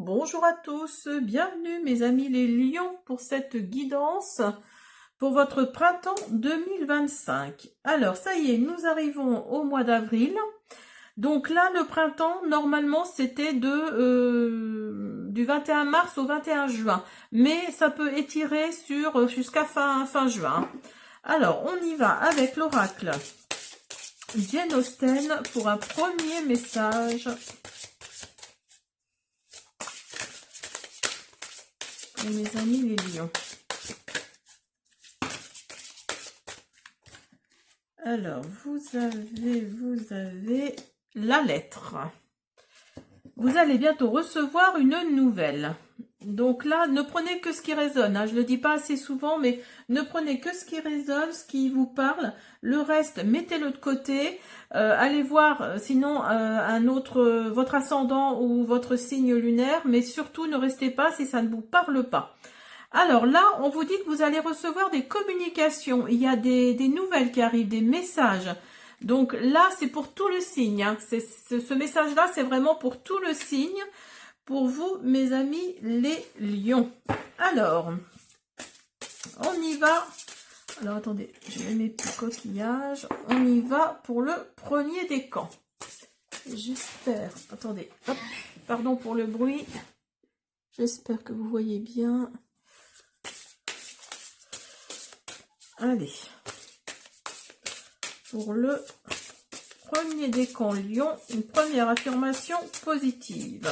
bonjour à tous, bienvenue mes amis les lions pour cette guidance pour votre printemps 2025. Alors ça y est, nous arrivons au mois d'avril. Donc là, le printemps, normalement, c'était du 21 mars au 21 juin. Mais ça peut étirer jusqu'à fin juin. Alors, on y va avec l'oracle Jane Austen pour un premier message. Et mes amis les lions. Alors, vous avez la lettre. Vous allez bientôt recevoir une nouvelle. Donc là, ne prenez que ce qui résonne. Je ne le dis pas assez souvent, mais ne prenez que ce qui résonne, ce qui vous parle. Le reste, mettez-le de côté. Allez voir, sinon, votre ascendant ou votre signe lunaire. Mais surtout, ne restez pas si ça ne vous parle pas. Alors là, on vous dit que vous allez recevoir des communications. Il y a des nouvelles qui arrivent, des messages. Donc là, c'est pour tout le signe. Ce message-là, c'est vraiment pour tout le signe. Pour vous, mes amis, les lions. Alors, on y va. Alors, attendez, je mets mes petits coquillages. On y va pour le premier décan. J'espère. Attendez, hop, pardon pour le bruit. J'espère que vous voyez bien. Allez. Pour le premier décan lion, une première affirmation positive.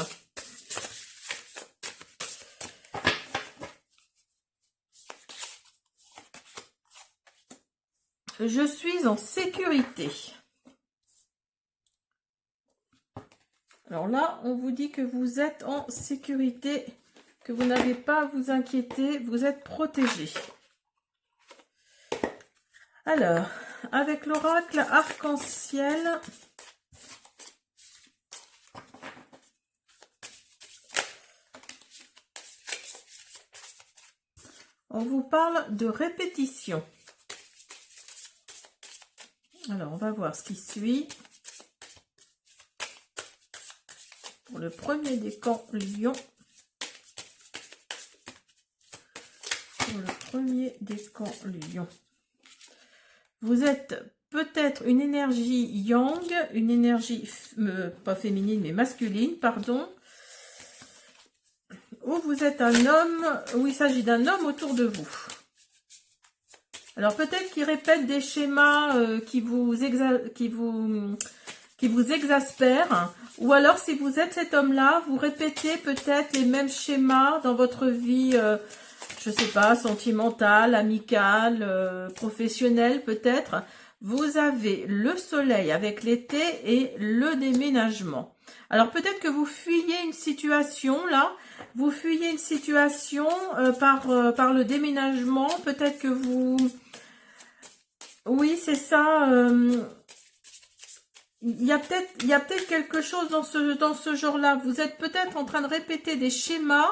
Je suis en sécurité. Alors là, on vous dit que vous êtes en sécurité, que vous n'avez pas à vous inquiéter, vous êtes protégé. Alors, avec l'oracle arc-en-ciel, on vous parle de répétition. Alors, on va voir ce qui suit. Pour le premier décan lion. Pour le premier décan lion. Vous êtes peut-être une énergie yang, une énergie, pas féminine, mais masculine, pardon. Ou vous êtes un homme, où il s'agit d'un homme autour de vous. Alors peut-être qu'il répète des schémas qui vous exaspèrent. Ou alors si vous êtes cet homme-là, vous répétez peut-être les mêmes schémas dans votre vie je sais pas, sentimentale, amicale, professionnelle peut-être. Vous avez le soleil avec l'été et le déménagement. Alors peut-être que vous fuyez une situation là, vous fuyez une situation par le déménagement. Peut-être que vous... Oui, c'est ça. Il y a peut-être quelque chose dans ce genre-là. Vous êtes peut-être en train de répéter des schémas.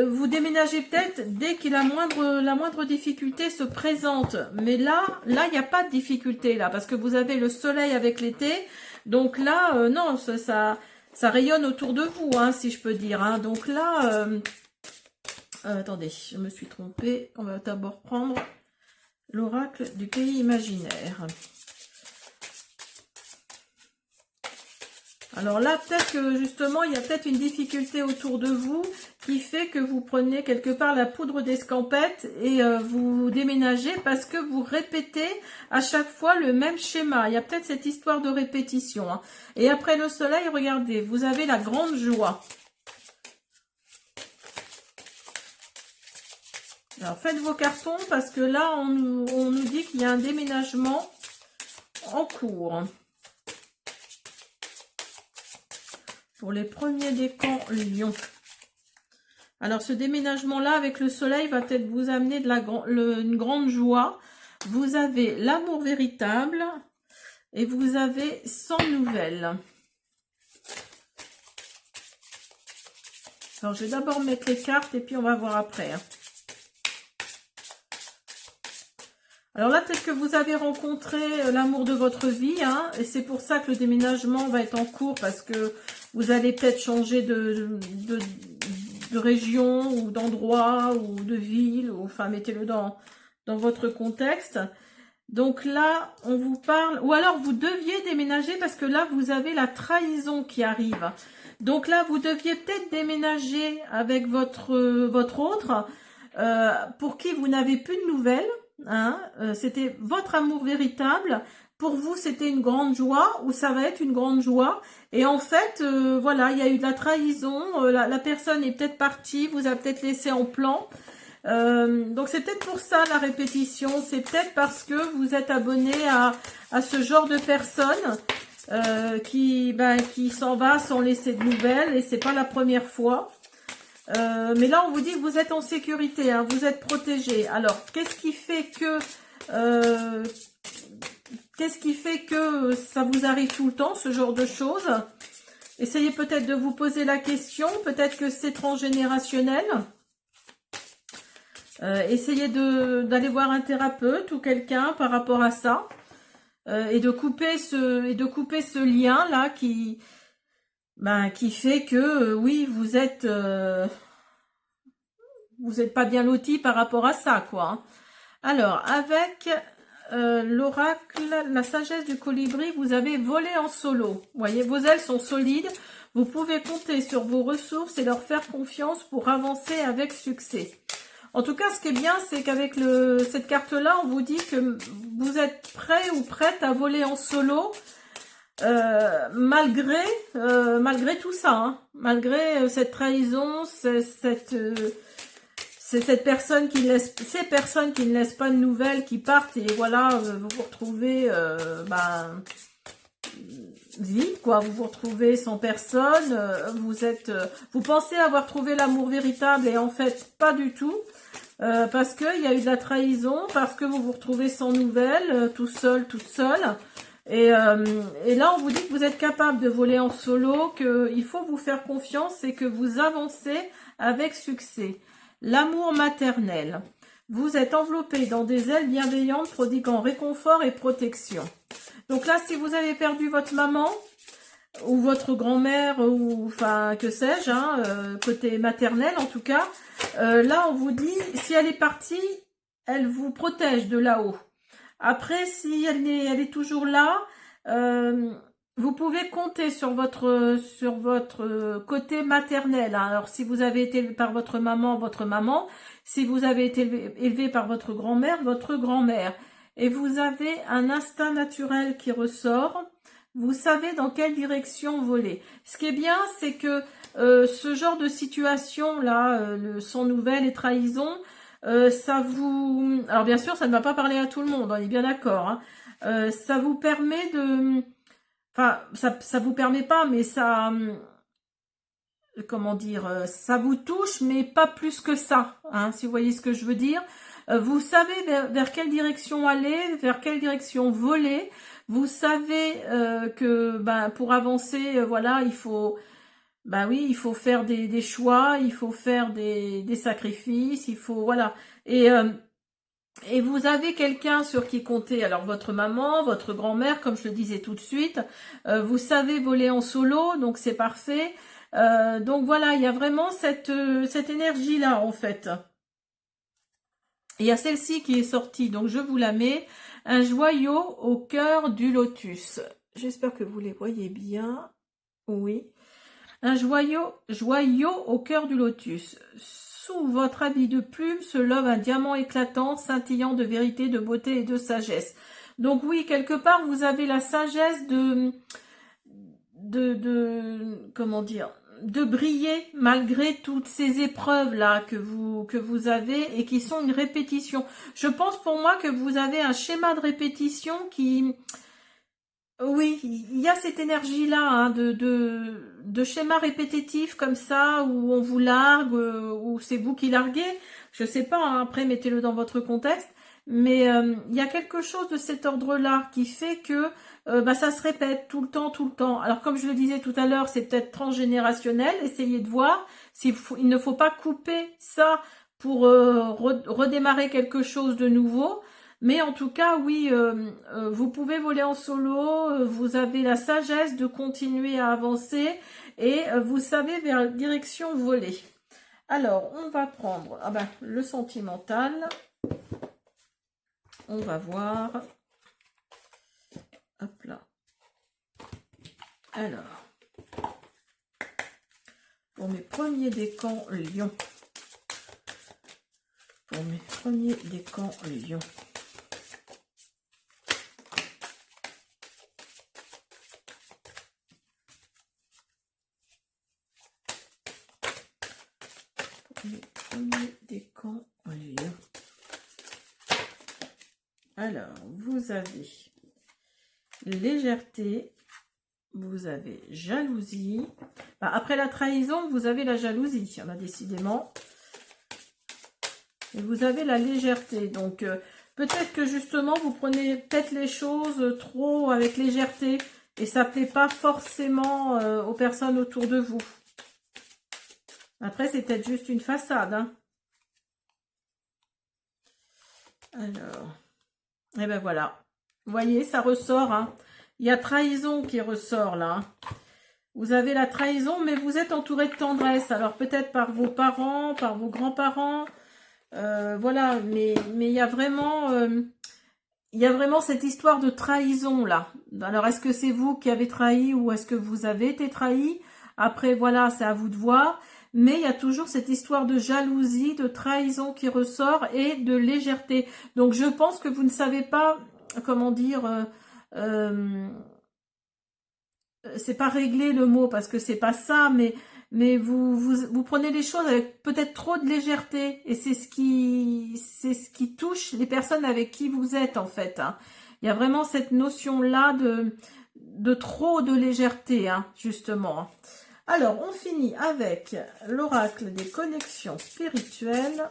Vous déménagez peut-être dès que la moindre difficulté se présente. Mais là, il n'y a pas de difficulté là, parce que vous avez le soleil avec l'été. Donc là, non, ça rayonne autour de vous, hein, si je peux dire. Hein. Donc là, attendez, je me suis trompée. On va d'abord prendre l'oracle du pays imaginaire. Alors là, peut-être que justement, il y a peut-être une difficulté autour de vous qui fait que vous prenez quelque part la poudre d'escampette et vous déménagez parce que vous répétez à chaque fois le même schéma. Il y a peut-être cette histoire de répétition. Hein. Et après le soleil, regardez, vous avez la grande joie. Alors faites vos cartons parce que là, on nous dit qu'il y a un déménagement en cours. Pour les premiers décans lion. Alors ce déménagement-là avec le soleil va peut-être vous amener une grande joie. Vous avez l'amour véritable et vous avez 100 nouvelles. Alors je vais d'abord mettre les cartes et puis on va voir après. Hein. Alors là, peut-être que vous avez rencontré l'amour de votre vie, hein, et c'est pour ça que le déménagement va être en cours, parce que vous allez peut-être changer de région ou d'endroit ou de ville, ou, enfin mettez-le dans votre contexte. Donc là, on vous parle, ou alors vous deviez déménager parce que là, vous avez la trahison qui arrive. Donc là, vous deviez peut-être déménager avec votre autre, pour qui vous n'avez plus de nouvelles. Hein, c'était votre amour véritable. Pour vous, c'était une grande joie, ou ça va être une grande joie. Et en fait, voilà, il y a eu de la trahison. La personne est peut-être partie, vous a peut-être laissé en plan. Donc c'est peut-être pour ça la répétition, c'est peut-être parce que vous êtes abonné à ce genre de personne qui s'en va sans laisser de nouvelles, et c'est pas la première fois. Mais là on vous dit que vous êtes en sécurité, hein, vous êtes protégé. Alors qu'est-ce qui fait que ça vous arrive tout le temps, ce genre de choses? Essayez peut-être de vous poser la question, peut-être que c'est transgénérationnel. Essayez d'aller voir un thérapeute ou quelqu'un par rapport à ça, et de couper ce lien là qui fait que oui, vous êtes pas bien loti par rapport à ça, quoi. Hein. Alors avec l'oracle, la sagesse du colibri, vous avez volé en solo. Vous voyez, vos ailes sont solides. Vous pouvez compter sur vos ressources et leur faire confiance pour avancer avec succès. En tout cas, ce qui est bien, c'est qu'avec cette carte-là, on vous dit que vous êtes prêt ou prête à voler en solo, malgré tout ça, hein, malgré cette trahison, cette personne ces personnes qui ne laissent pas de nouvelles, qui partent, et voilà, vous vous retrouvez vide, quoi. Vous vous retrouvez sans personne. Vous pensez avoir trouvé l'amour véritable, et en fait pas du tout. Parce qu'il y a eu de la trahison, parce que vous vous retrouvez sans nouvelles, tout seul, toute seule. Et là, on vous dit que vous êtes capable de voler en solo, qu'il faut vous faire confiance et que vous avancez avec succès. L'amour maternel. Vous êtes enveloppé dans des ailes bienveillantes, prodiguant réconfort et protection. Donc là, si vous avez perdu votre maman, ou votre grand-mère, ou enfin que sais-je, hein, côté maternel en tout cas, là on vous dit, si elle est partie, elle vous protège de là-haut. Après, si elle est toujours là, vous pouvez compter sur votre côté maternel. Hein. Alors si vous avez été élevé par votre maman, si vous avez été élevé par votre grand-mère, et vous avez un instinct naturel qui ressort. Vous savez dans quelle direction voler. Ce qui est bien, c'est que ce genre de situation là, sans nouvelles et trahison, ça vous... Alors bien sûr, ça ne va pas parler à tout le monde, on est bien d'accord. Hein. Ça vous permet de... Enfin, ça vous permet pas, mais ça... Comment dire, ça vous touche, mais pas plus que ça, hein, si vous voyez ce que je veux dire. Vous savez vers quelle direction aller, vers quelle direction voler. Vous savez que pour avancer, voilà, il faut faire des choix, il faut faire des sacrifices, il faut, voilà. Et vous avez quelqu'un sur qui compter, alors votre maman, votre grand-mère, comme je le disais tout de suite. Vous savez voler en solo, donc c'est parfait. Donc voilà, il y a vraiment cette énergie-là, en fait. Il y a celle-ci qui est sortie, donc je vous la mets. Un joyau au cœur du lotus. J'espère que vous les voyez bien. Oui. Un joyau au cœur du lotus. Sous votre habit de plume se lève un diamant éclatant, scintillant de vérité, de beauté et de sagesse. Donc oui, quelque part, vous avez la sagesse de comment dire, de briller malgré toutes ces épreuves là que vous avez et qui sont une répétition. Je pense pour moi que vous avez un schéma de répétition qui, oui, il y a cette énergie là, hein, de schéma répétitif comme ça, où on vous largue, ou c'est vous qui larguez, je sais pas, hein, après mettez-le dans votre contexte, mais il y a quelque chose de cet ordre là qui fait que ça se répète tout le temps. Alors comme je le disais tout à l'heure, c'est peut-être transgénérationnel. Essayez de voir il ne faut pas couper ça pour redémarrer quelque chose de nouveau. Mais en tout cas, oui, vous pouvez voler en solo. Vous avez la sagesse de continuer à avancer et vous savez vers direction volée. Alors, on va prendre le sentimental. On va voir. Hop là. Alors, pour mes premiers décans Lion. Pour mes premiers décans Lion. Les premiers décans Lion. Alors, vous avez légèreté, vous avez jalousie. Après la trahison, vous avez la jalousie, décidément. Et vous avez la légèreté. Donc, peut-être que justement, vous prenez peut-être les choses trop avec légèreté. Et ça ne plaît pas forcément aux personnes autour de vous. Après, c'est peut-être juste une façade. Hein. Alors, et ben voilà. Vous voyez, ça ressort. Hein. Il y a trahison qui ressort là. Hein. Vous avez la trahison, mais vous êtes entouré de tendresse. Alors, peut-être par vos parents, par vos grands-parents. Voilà, mais il y a vraiment... il y a vraiment cette histoire de trahison là. Alors, est-ce que c'est vous qui avez trahi ou est-ce que vous avez été trahi? Après, voilà, c'est à vous de voir. Mais il y a toujours cette histoire de jalousie, de trahison qui ressort et de légèreté. Donc, je pense que vous ne savez pas, comment dire, c'est pas régler le mot parce que c'est pas ça, mais vous prenez les choses avec peut-être trop de légèreté et c'est ce qui touche les personnes avec qui vous êtes en fait. Hein. Il y a vraiment cette notion-là de trop de légèreté, hein, justement. Alors, on finit avec l'oracle des connexions spirituelles.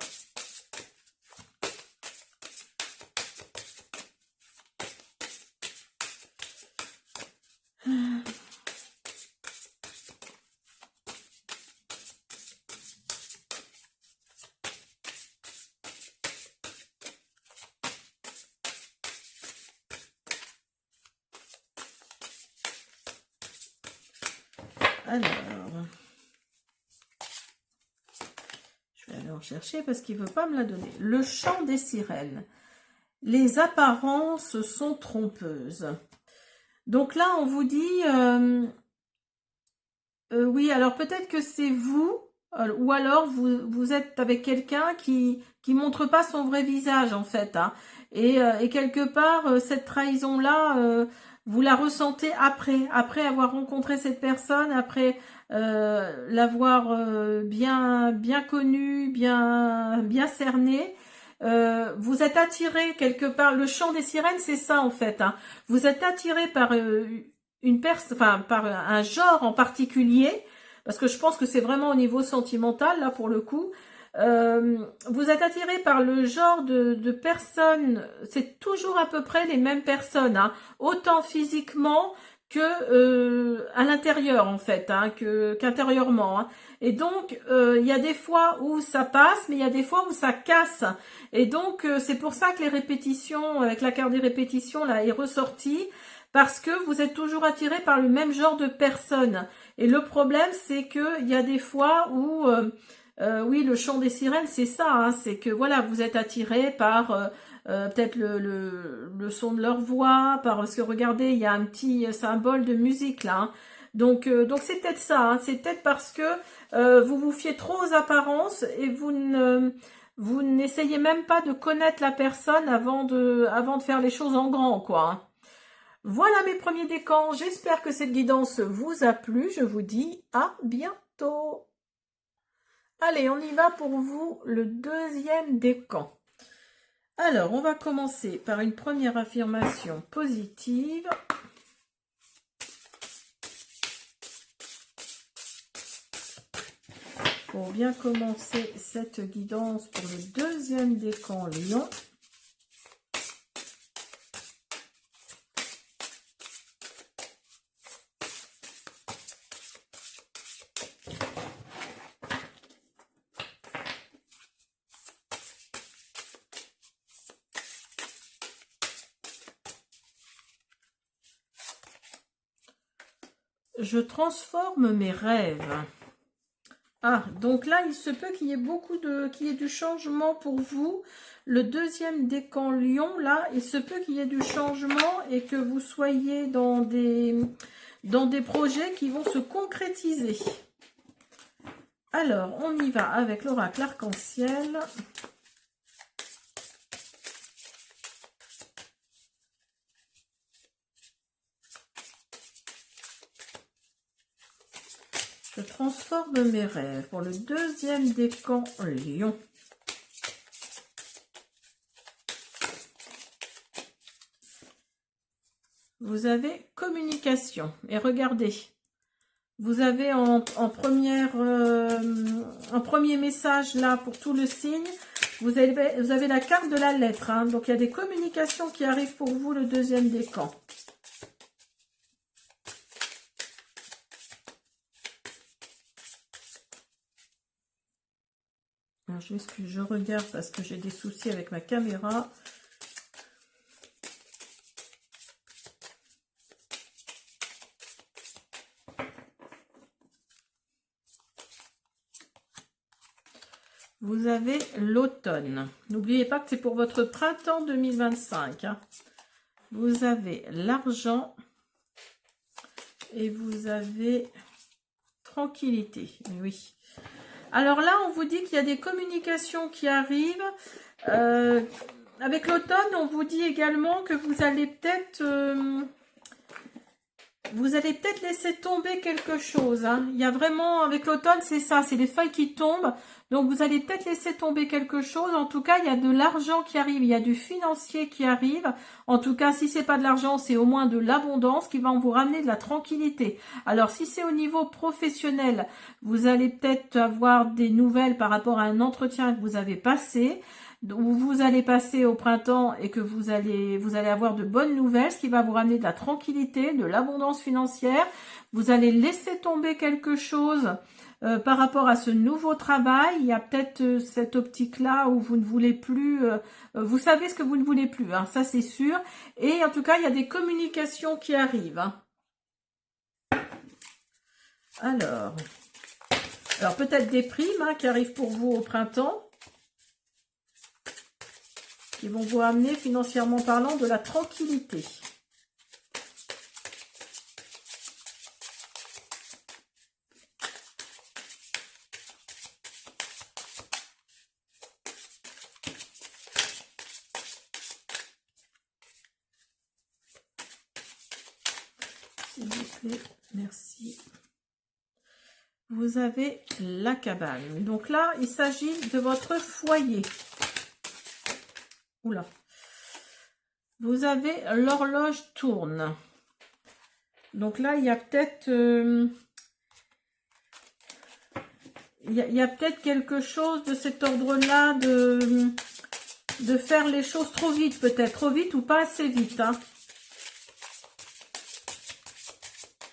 Alors, je vais aller en chercher parce qu'il ne veut pas me la donner. Le chant des sirènes. Les apparences sont trompeuses. Donc là, on vous dit, oui, alors peut-être que c'est vous, ou alors vous êtes avec quelqu'un qui montre pas son vrai visage en fait. Hein, et quelque part, cette trahison-là, vous la ressentez après avoir rencontré cette personne, après l'avoir bien connue, bien cernée. Vous êtes attiré quelque part. Le chant des sirènes, c'est ça en fait. Hein. Vous êtes attiré par par un genre en particulier, parce que je pense que c'est vraiment au niveau sentimental là pour le coup. Vous êtes attiré par le genre de personnes. C'est toujours à peu près les mêmes personnes, hein, autant physiquement que à l'intérieur en fait, hein, qu'intérieurement. Hein. Et donc il y a des fois où ça passe, mais il y a des fois où ça casse. Et donc c'est pour ça que les répétitions, avec la carte des répétitions là, est ressortie, parce que vous êtes toujours attiré par le même genre de personnes. Et le problème, c'est que il y a des fois où oui, le chant des sirènes, c'est ça, hein, c'est que voilà, vous êtes attiré par peut-être le son de leur voix, parce que regardez, il y a un petit symbole de musique là. Hein. Donc c'est peut-être ça, hein, c'est peut-être parce que vous vous fiez trop aux apparences et vous n'essayez même pas de connaître la personne avant de faire les choses en grand, quoi. Hein. Voilà mes premiers décans, j'espère que cette guidance vous a plu, je vous dis à bientôt. Allez, on y va pour vous, le deuxième décan. Alors, on va commencer par une première affirmation positive. Pour bien commencer cette guidance pour le deuxième décan Lion. je transforme mes rêves. Ah, donc là, il se peut qu'il y ait qu'il y ait du changement pour vous. Le deuxième décan Lion, là, il se peut qu'il y ait du changement et que vous soyez dans des projets qui vont se concrétiser. Alors, on y va avec l'oracle arc-en-ciel. Je transforme mes rêves pour le deuxième décan Lion. Vous avez communication. Et regardez, vous avez en premier message là pour tout le signe, vous avez la carte de la lettre. Hein, donc il y a des communications qui arrivent pour vous le deuxième décan. Alors, je m'excuse, je regarde parce que j'ai des soucis avec ma caméra. Vous avez l'automne. N'oubliez pas que c'est pour votre printemps 2025. Hein. Vous avez l'argent et vous avez tranquillité. Oui. Alors là, on vous dit qu'il y a des communications qui arrivent. Avec l'automne, on vous dit également que vous allez peut-être laisser tomber quelque chose. Hein. Il y a vraiment, avec l'automne, c'est ça, c'est les feuilles qui tombent. Donc, vous allez peut-être laisser tomber quelque chose. En tout cas, il y a de l'argent qui arrive, il y a du financier qui arrive. En tout cas, si c'est pas de l'argent, c'est au moins de l'abondance qui va vous ramener de la tranquillité. Alors, si c'est au niveau professionnel, vous allez peut-être avoir des nouvelles par rapport à un entretien que vous avez passé, où vous allez passer au printemps et que vous allez avoir de bonnes nouvelles, ce qui va vous ramener de la tranquillité, de l'abondance financière. Vous allez laisser tomber quelque chose par rapport à ce nouveau travail. Il y a peut-être cette optique-là où vous ne voulez plus, vous savez ce que vous ne voulez plus, hein, ça c'est sûr. Et en tout cas, il y a des communications qui arrivent. Hein. Alors peut-être des primes hein, qui arrivent pour vous au printemps, qui vont vous amener financièrement parlant de la tranquillité. S'il vous plaît, merci. Vous avez la cabane. Donc là, il s'agit de votre foyer. Oula. Vous avez l'horloge tourne. Donc là, il y a peut-être peut-être quelque chose de cet ordre-là de faire les choses trop vite, peut-être. Trop vite ou pas assez vite. Hein.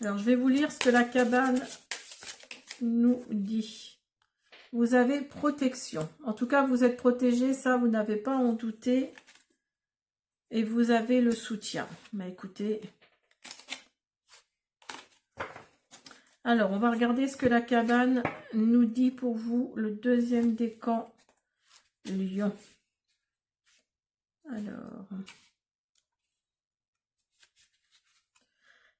Alors, je vais vous lire ce que la cabane nous dit. Vous avez protection. En tout cas, vous êtes protégé, ça, vous n'avez pas à en douter. Et vous avez le soutien. Bah, écoutez. Alors, on va regarder ce que la cabane nous dit pour vous. Le deuxième décan, Lion. Alors...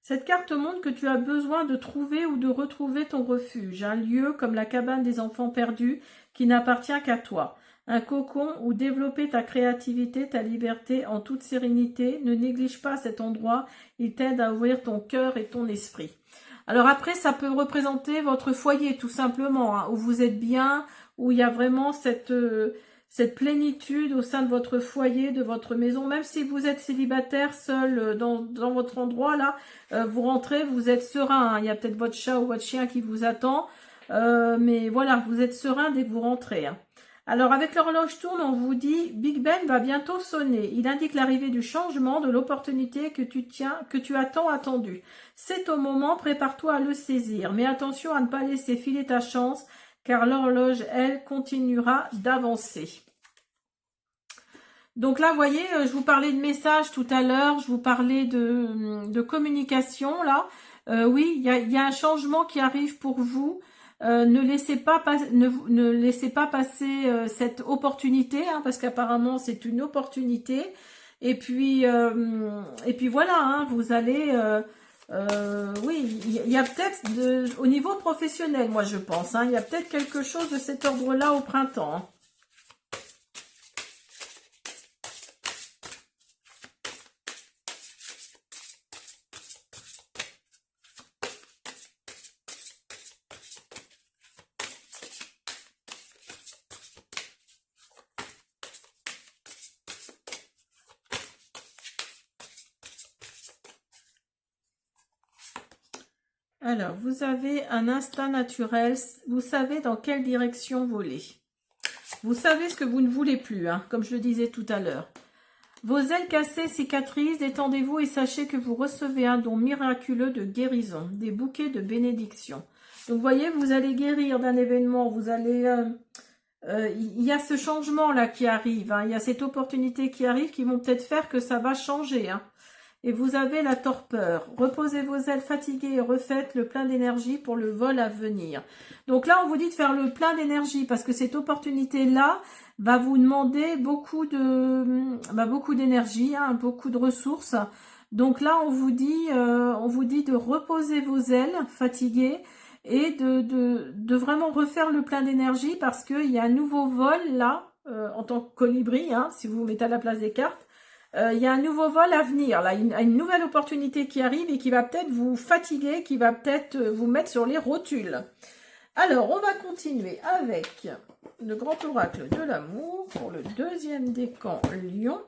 Cette carte montre que tu as besoin de trouver ou de retrouver ton refuge, un lieu comme la cabane des enfants perdus qui n'appartient qu'à toi. Un cocon où développer ta créativité, ta liberté en toute sérénité. Ne néglige pas cet endroit, il t'aide à ouvrir ton cœur et ton esprit. Alors après, ça peut représenter votre foyer tout simplement, hein, où vous êtes bien, où il y a vraiment cette plénitude au sein de votre foyer, de votre maison, même si vous êtes célibataire, seul dans votre endroit là, vous rentrez, vous êtes serein, hein. Il y a peut-être votre chat ou votre chien qui vous attend, mais voilà, vous êtes serein dès que vous rentrez. Hein. Alors avec l'horloge tourne, on vous dit Big Ben va bientôt sonner. Il indique l'arrivée du changement, de l'opportunité que tu as tant attendu. C'est au moment, prépare-toi à le saisir, mais attention à ne pas laisser filer ta chance, car l'horloge, elle, continuera d'avancer. Donc là, vous voyez, je vous parlais de messages tout à l'heure, je vous parlais de communication, là. Oui, il y a un changement qui arrive pour vous. Ne laissez pas, ne laissez pas passer cette opportunité, hein, parce qu'apparemment c'est une opportunité. Et puis voilà, hein, vous allez, oui, il y a peut-être au niveau professionnel, moi je pense, hein, il y a peut-être quelque chose de cet ordre-là au printemps, hein. Alors, vous avez un instinct naturel, vous savez dans quelle direction voler. Vous savez ce que vous ne voulez plus, hein, comme je le disais tout à l'heure. Vos ailes cassées cicatrisent, détendez-vous et sachez que vous recevez un don miraculeux de guérison, des bouquets de bénédiction. Donc, vous voyez, vous allez guérir d'un événement, vous allez... il y a ce changement-là qui arrive, hein, il y a cette opportunité qui arrive qui vont peut-être faire que ça va changer, hein. Et vous avez la torpeur. Reposez vos ailes fatiguées et refaites le plein d'énergie pour le vol à venir. Donc là, on vous dit de faire le plein d'énergie parce que cette opportunité-là va vous demander beaucoup d'énergie, hein, beaucoup de ressources. Donc là, on vous dit de reposer vos ailes fatiguées et de vraiment refaire le plein d'énergie parce qu'il y a un nouveau vol là, en tant que colibri, hein, si vous vous mettez à la place des cartes. Il y a un nouveau vol à venir, là, une nouvelle opportunité qui arrive et qui va peut-être vous fatiguer, qui va peut-être vous mettre sur les rotules. Alors, on va continuer avec le grand oracle de l'amour pour le deuxième décan Lion.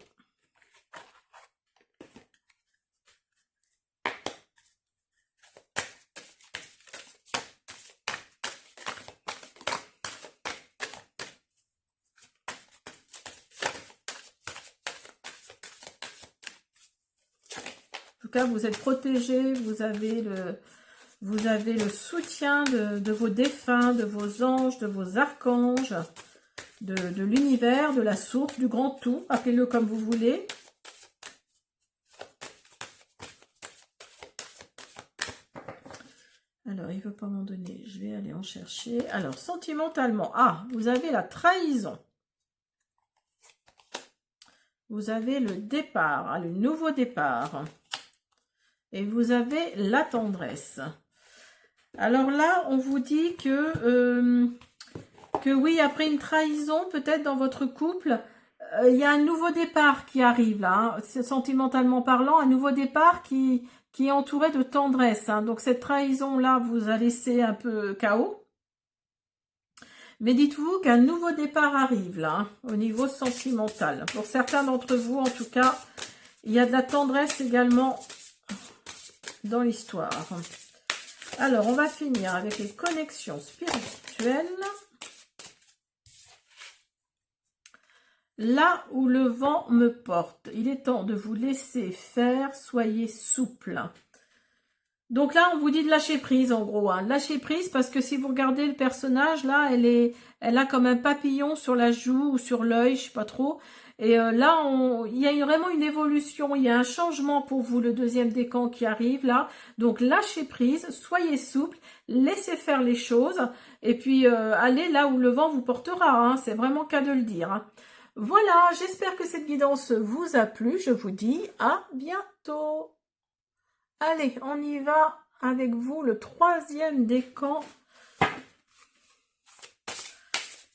En tout cas, vous êtes protégé, vous avez le soutien de vos défunts, de vos anges, de vos archanges, de l'univers, de la source, du grand tout, appelez-le comme vous voulez. Alors, il ne veut pas m'en donner, je vais aller en chercher. Alors, sentimentalement, vous avez la trahison. Vous avez le départ, le nouveau départ. Et vous avez la tendresse. Alors là, on vous dit que oui, après une trahison, peut-être dans votre couple, il y a un nouveau départ qui arrive là, hein, sentimentalement parlant, un nouveau départ qui est entouré de tendresse, hein. Donc cette trahison-là vous a laissé un peu KO. Mais dites-vous qu'un nouveau départ arrive là, hein, au niveau sentimental. Pour certains d'entre vous, en tout cas, il y a de la tendresse également dans l'histoire. Alors, on va finir avec les connexions spirituelles. Là où le vent me porte, il est temps de vous laisser faire, soyez souple. Donc là, on vous dit de lâcher prise, en gros, hein. Lâcher prise, parce que si vous regardez le personnage, là, elle a comme un papillon sur la joue ou sur l'œil, je sais pas trop. Et là, il y a vraiment une évolution, il y a un changement pour vous, le deuxième décan qui arrive là. Donc lâchez prise, soyez souple, laissez faire les choses, et puis allez là où le vent vous portera, hein. C'est vraiment qu'à de le dire, hein. Voilà, j'espère que cette guidance vous a plu. Je vous dis à bientôt. Allez, on y va avec vous, le troisième décan.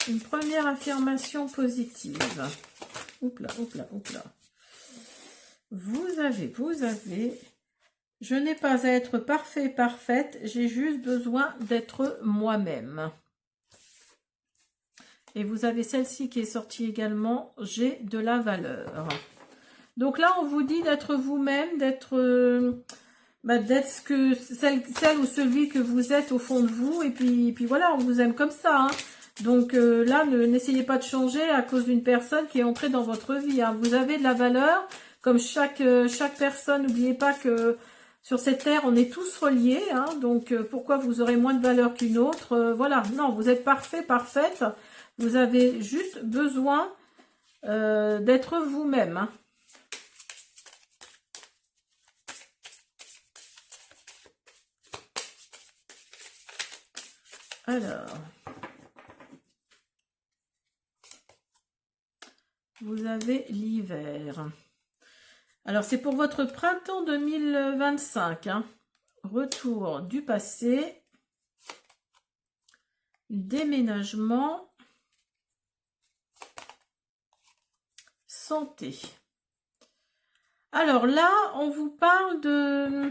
Une première affirmation positive. Oups là, oups là, oups là. Vous avez. Je n'ai pas à être parfait, parfaite. J'ai juste besoin d'être moi-même. Et vous avez celle-ci qui est sortie également. J'ai de la valeur. Donc là, on vous dit d'être vous-même, d'être celle ou celui que vous êtes au fond de vous. Et puis voilà, on vous aime comme ça, hein. Donc là, n'essayez pas de changer à cause d'une personne qui est entrée dans votre vie, hein. Vous avez de la valeur, comme chaque personne. N'oubliez pas que sur cette terre, on est tous reliés, hein. Donc pourquoi vous aurez moins de valeur qu'une autre, voilà, non, vous êtes parfait, parfaite. Vous avez juste besoin d'être vous-même, hein. Alors, vous avez l'hiver. Alors, c'est pour votre printemps 2025. Hein. Retour du passé. Déménagement. Santé. Alors là, on vous parle de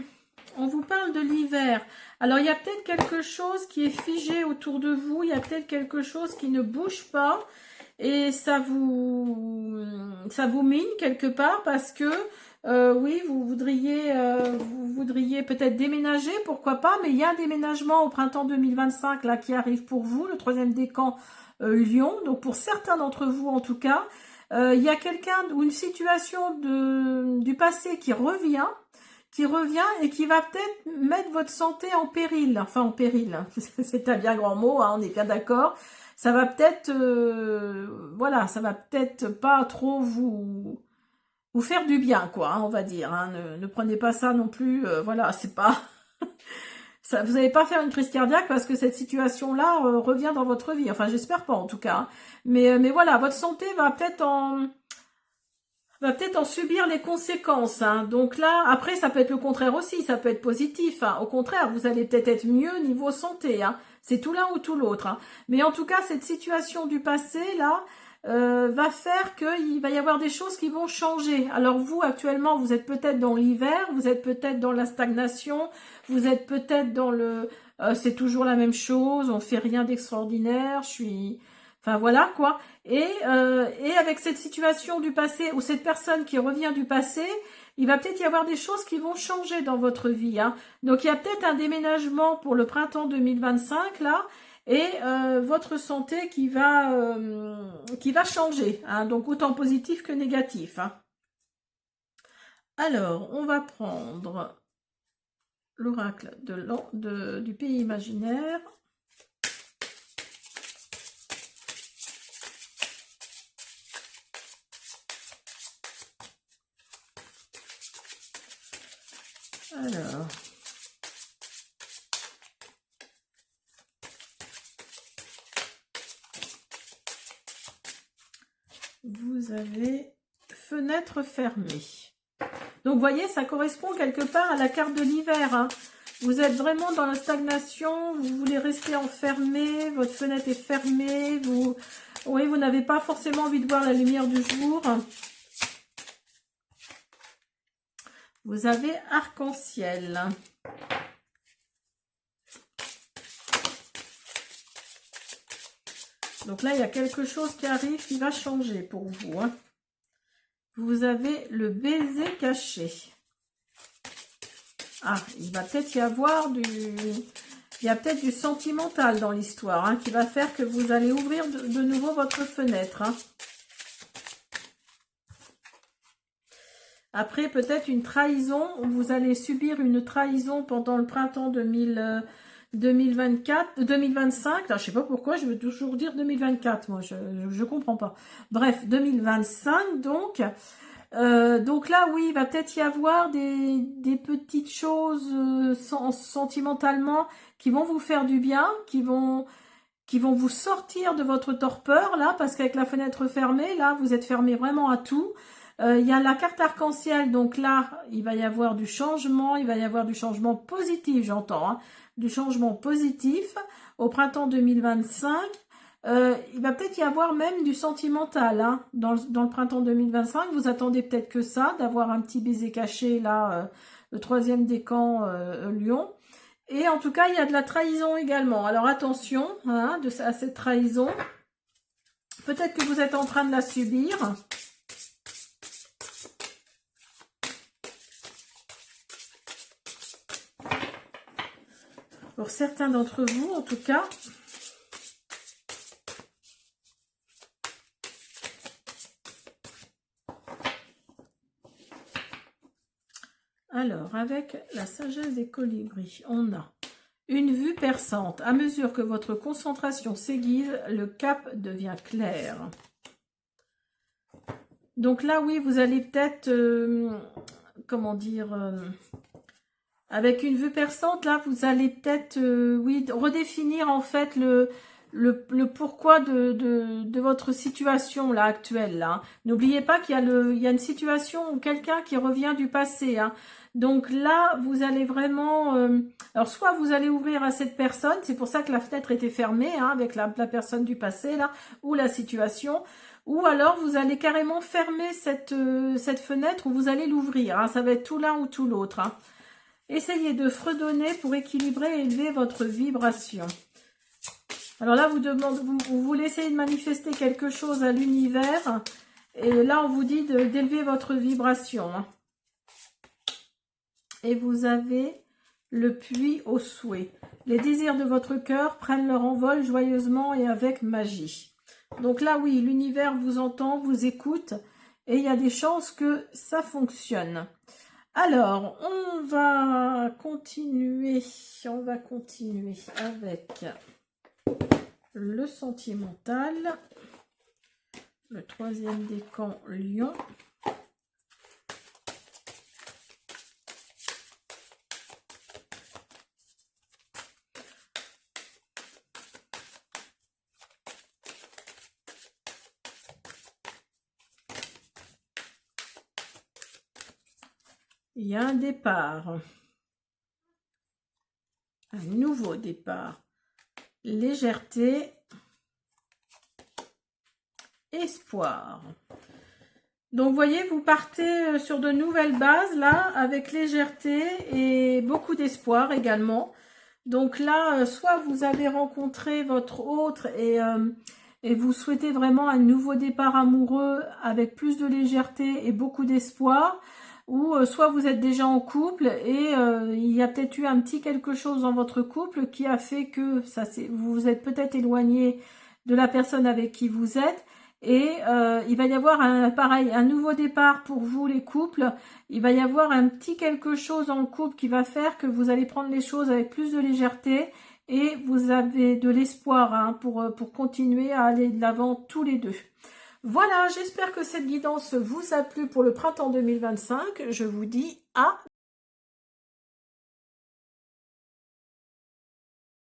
l'hiver. Alors, il y a peut-être quelque chose qui est figé autour de vous. Il y a peut-être quelque chose qui ne bouge pas. Et ça vous mine quelque part parce que, oui, vous voudriez peut-être déménager, pourquoi pas. Mais il y a un déménagement au printemps 2025 là qui arrive pour vous, le 3e décan Lyon. Donc, pour certains d'entre vous, en tout cas, il y a quelqu'un ou une situation du passé qui revient et qui va peut-être mettre votre santé en péril. Enfin, en péril, c'est un bien grand mot, hein, on est bien d'accord. Ça va peut-être, voilà, ça va peut-être pas trop vous faire du bien, quoi, hein, on va dire. Hein. Ne prenez pas ça non plus, voilà, c'est pas... Ça, vous n'allez pas faire une crise cardiaque parce que cette situation-là revient dans votre vie. Enfin, j'espère pas, en tout cas. Hein. Mais voilà, votre santé va peut-être en subir les conséquences. Hein. Donc là, après, ça peut être le contraire aussi, ça peut être positif. Hein. Au contraire, vous allez peut-être être mieux niveau santé. Hein. C'est tout l'un ou tout l'autre. Hein. Mais en tout cas, cette situation du passé, là, va faire qu'il va y avoir des choses qui vont changer. Alors vous, actuellement, vous êtes peut-être dans l'hiver, vous êtes peut-être dans la stagnation, vous êtes peut-être dans le... c'est toujours la même chose, on fait rien d'extraordinaire, je suis... Enfin voilà quoi. Et avec cette situation du passé, ou cette personne qui revient du passé, il va peut-être y avoir des choses qui vont changer dans votre vie. Hein. Donc il y a peut-être un déménagement pour le printemps 2025 là, et votre santé qui va changer. Hein. Donc autant positif que négatif. Hein. Alors, on va prendre l'oracle du pays imaginaire. Alors, vous avez fenêtre fermée. Donc, vous voyez, ça correspond quelque part à la carte de l'hiver. Hein. Vous êtes vraiment dans la stagnation, vous voulez rester enfermé, votre fenêtre est fermée, vous n'avez pas forcément envie de voir la lumière du jour. Vous avez arc-en-ciel. Donc là, il y a quelque chose qui arrive qui va changer pour vous. Hein. Vous avez le baiser caché. Ah, il va peut-être y avoir il y a peut-être du sentimental dans l'histoire, hein, qui va faire que vous allez ouvrir de nouveau votre fenêtre. Hein. Après, peut-être une trahison. Vous allez subir une trahison pendant le printemps 2025. Là, je sais pas pourquoi, je veux toujours dire 2024. Moi, je comprends pas. Bref, 2025, donc. Donc là, oui, il va peut-être y avoir des petites choses sentimentalement qui vont vous faire du bien, qui vont vous sortir de votre torpeur, là, parce qu'avec la fenêtre fermée, là, vous êtes fermé vraiment à tout. Il y a la carte arc-en-ciel, donc là, il va y avoir du changement, il va y avoir du changement positif, j'entends, hein, du changement positif au printemps 2025. Il va peut-être y avoir même du sentimental hein, dans le printemps 2025. Vous attendez peut-être que ça, d'avoir un petit baiser caché, là, le 3e décan Lyon. Et en tout cas, il y a de la trahison également. Alors attention hein, à cette trahison. Peut-être que vous êtes en train de la subir. Pour certains d'entre vous, en tout cas. Alors, avec la sagesse des colibris, on a une vue perçante. À mesure que votre concentration s'aiguise, le cap devient clair. Donc là, oui, vous allez peut-être, comment dire, Avec une vue perçante, là, vous allez peut-être, oui, redéfinir en fait le pourquoi de votre situation là actuelle. Là. N'oubliez pas qu'il y a il y a une situation où quelqu'un qui revient du passé. Hein. Donc là, vous allez vraiment... alors, soit vous allez ouvrir à cette personne, c'est pour ça que la fenêtre était fermée, hein, avec la personne du passé, là, ou la situation, ou alors vous allez carrément fermer cette fenêtre ou vous allez l'ouvrir. Hein, ça va être tout l'un ou tout l'autre. Hein. Essayez de fredonner pour équilibrer et élever votre vibration. Alors là, vous voulez essayer de manifester quelque chose à l'univers. Et là, on vous dit d'élever votre vibration. Et vous avez le puits au souhait. Les désirs de votre cœur prennent leur envol joyeusement et avec magie. Donc là, oui, l'univers vous entend, vous écoute. Et il y a des chances que ça fonctionne. Alors, on va continuer avec le sentimental, le troisième décan Lion. Il y a un départ, un nouveau départ, légèreté, espoir. Donc, vous voyez, vous partez sur de nouvelles bases, là, avec légèreté et beaucoup d'espoir également. Donc là, soit vous avez rencontré votre autre et vous souhaitez vraiment un nouveau départ amoureux avec plus de légèreté et beaucoup d'espoir, ou soit vous êtes déjà en couple et il y a peut-être eu un petit quelque chose dans votre couple qui a fait que vous vous êtes peut-être éloigné de la personne avec qui vous êtes. Et il va y avoir un nouveau départ pour vous les couples. Il va y avoir un petit quelque chose en couple qui va faire que vous allez prendre les choses avec plus de légèreté et vous avez de l'espoir hein, pour continuer à aller de l'avant tous les deux. Voilà, j'espère que cette guidance vous a plu pour le printemps 2025. Je vous dis à